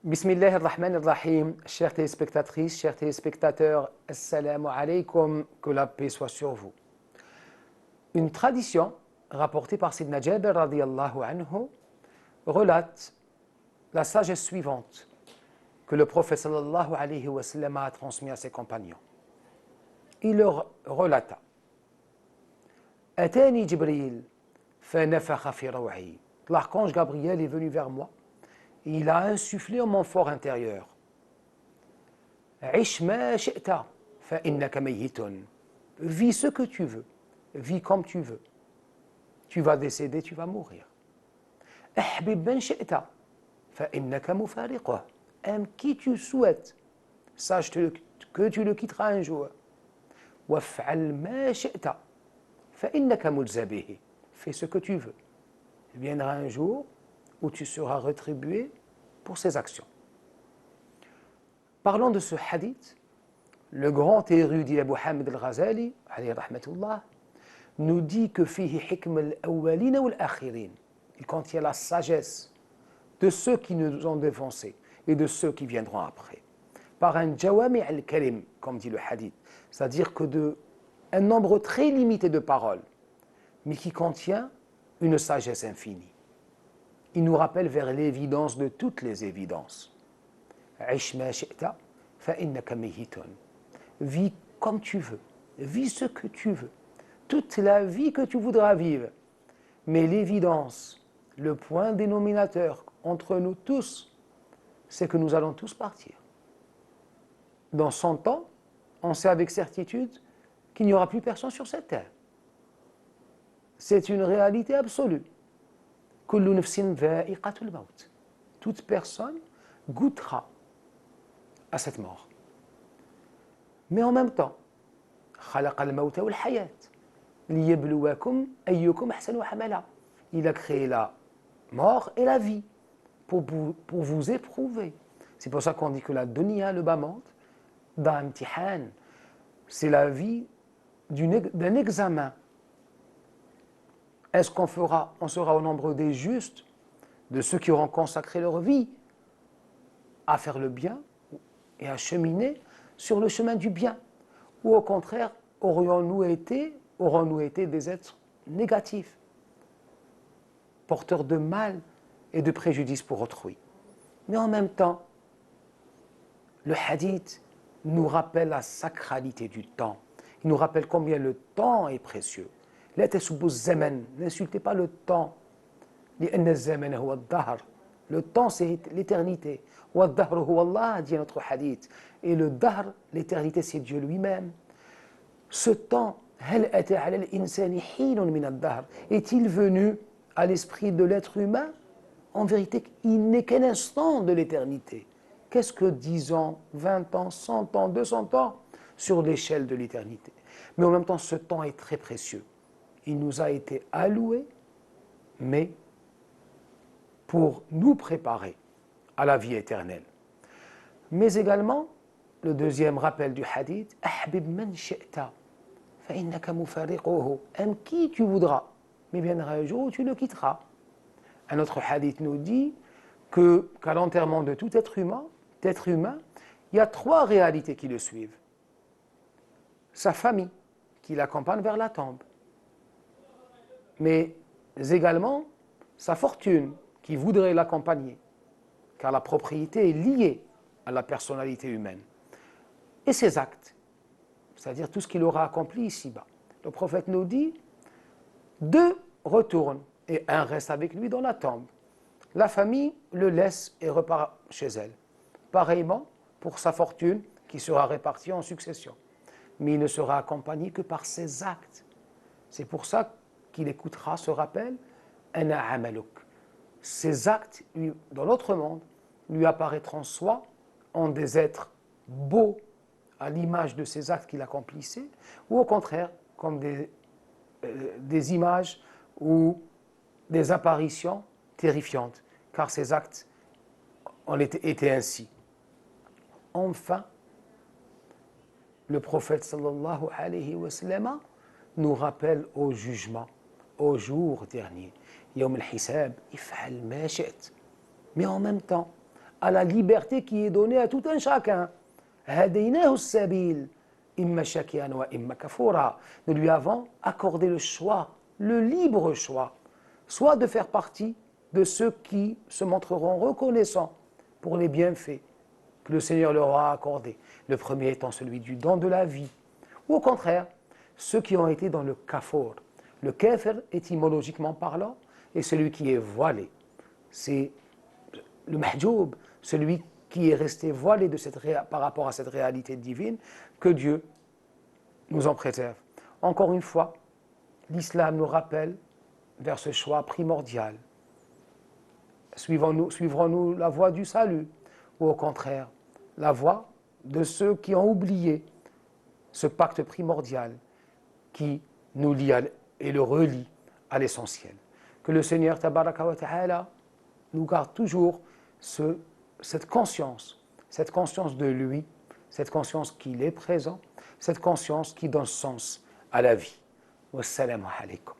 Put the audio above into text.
Bismillah ar-Rahman ar-Rahim, chères téléspectatrices, chers téléspectateurs, assalamu alaikum, que la paix soit sur vous. Une tradition rapportée par Sidna Jabir radiyallahu anhu relate la sagesse suivante que le prophète sallallahu alayhi wa sallam a transmis à ses compagnons. Il leur relata: Atani Jibril fanafakha fi raw'i. L'archange Gabriel est venu vers moi. Il a insufflé en mon fort intérieur. Ish ma shi'ta fa innaka mayyitun. Vis ce que tu veux, vis comme tu veux. Tu vas décéder, tu vas mourir. Ahbib man shi'ta fa innaka mufariquh. Aime qui tu souhaites, sache que tu le quitteras un jour. Waf'al ma shi'ta fa innaka mulza bihi. Fais ce que tu veux. Il viendra un jour où tu seras rétribué pour ses actions. Parlons de ce hadith. Le grand érudit Abu Hamid al-Ghazali, alayhi rahmatullah, nous dit que fihi hikm al-awwalin wal-akhirin. Il contient la sagesse de ceux qui nous ont défoncés et de ceux qui viendront après. Par un jawami al-kalim, comme dit le hadith, c'est-à-dire que un nombre très limité de paroles, mais qui contient une sagesse infinie. Il nous rappelle vers l'évidence de toutes les évidences. Ish ma shi'ta fa innaka mayyitun. Vis comme tu veux, vis ce que tu veux, toute la vie que tu voudras vivre. Mais l'évidence, le point dénominateur entre nous tous, c'est que nous allons tous partir. Dans 100 ans, on sait avec certitude qu'il n'y aura plus personne sur cette terre. C'est une réalité absolue. Kullu nafsin dha'iqatul maut. Toute personne goûtera à cette mort. Mais en même temps, khalaqa al-mawta wal hayat liyabluwakum ayyukum ahsanu amala. Il a créé la mort et la vie pour vous éprouver. C'est pour ça qu'on dit que la dunya, le bas monde, dans imtihan, c'est la vie d'un examen. Est-ce qu'on sera au nombre des justes, de ceux qui auront consacré leur vie à faire le bien et à cheminer sur le chemin du bien? Ou au contraire, aurons-nous été des êtres négatifs, porteurs de mal et de préjudice pour autrui? Mais en même temps, le hadith nous rappelle la sacralité du temps. Il nous rappelle combien le temps est précieux. N'insultez pas le temps. Le temps, c'est l'éternité. Dit notre hadith. Et le dahr, l'éternité, c'est Dieu lui-même. Ce temps, est-il venu à l'esprit de l'être humain? En vérité, il n'est qu'un instant de l'éternité. Qu'est-ce que 10 ans, 20 ans, 100 ans, 200 ans sur l'échelle de l'éternité? Mais en même temps, ce temps est très précieux. Il nous a été alloué, mais pour nous préparer à la vie éternelle. Mais également, le deuxième rappel du hadith, Ahbib man shi'ta fa innaka mufariquhu. Aime qui tu voudras, mais viendra un jour où tu le quitteras. Un autre hadith nous dit qu'à l'enterrement de tout être humain, il y a 3 réalités qui le suivent. Sa famille, qui l'accompagne vers la tombe. Mais également sa fortune qui voudrait l'accompagner, car la propriété est liée à la personnalité humaine. Et ses actes, c'est-à-dire tout ce qu'il aura accompli ici-bas. Le prophète nous dit, 2 retournent et 1 reste avec lui dans la tombe. La famille le laisse et repart chez elle. Pareillement pour sa fortune qui sera répartie en succession. Mais il ne sera accompagné que par ses actes. C'est pour ça qu'il écoutera ce rappel, Ana amaluk. Ces actes, dans l'autre monde, lui apparaîtront soit en des êtres beaux à l'image de ces actes qu'il accomplissait, ou au contraire, comme des images ou des apparitions terrifiantes, car ces actes étaient ainsi. Enfin, le prophète sallallahu alayhi wa sallam nous rappelle au jugement, au jour dernier. Yawm al-hisab, if'al ma shi'ta. Mais en même temps, à la liberté qui est donnée à tout un chacun. هديناه السبيل إما شاكرا وإما كفورا. Nous lui avons accordé le choix, le libre choix, soit de faire partie de ceux qui se montreront reconnaissants pour les bienfaits que le Seigneur leur a accordés. Le premier étant celui du don de la vie. Ou au contraire, ceux qui ont été dans le kafour. Le kafir, étymologiquement parlant, est celui qui est voilé. C'est le mahjoub, celui qui est resté voilé par rapport à cette réalité divine, que Dieu nous en préserve. Encore une fois, l'islam nous rappelle vers ce choix primordial. Suivrons-nous la voie du salut, ou au contraire, la voie de ceux qui ont oublié ce pacte primordial qui nous lie et le relie à l'essentiel. Que le Seigneur Tabaraka wa Ta'ala nous garde toujours cette conscience de lui, cette conscience qu'il est présent, cette conscience qui donne sens à la vie. Wassalamu alaikum.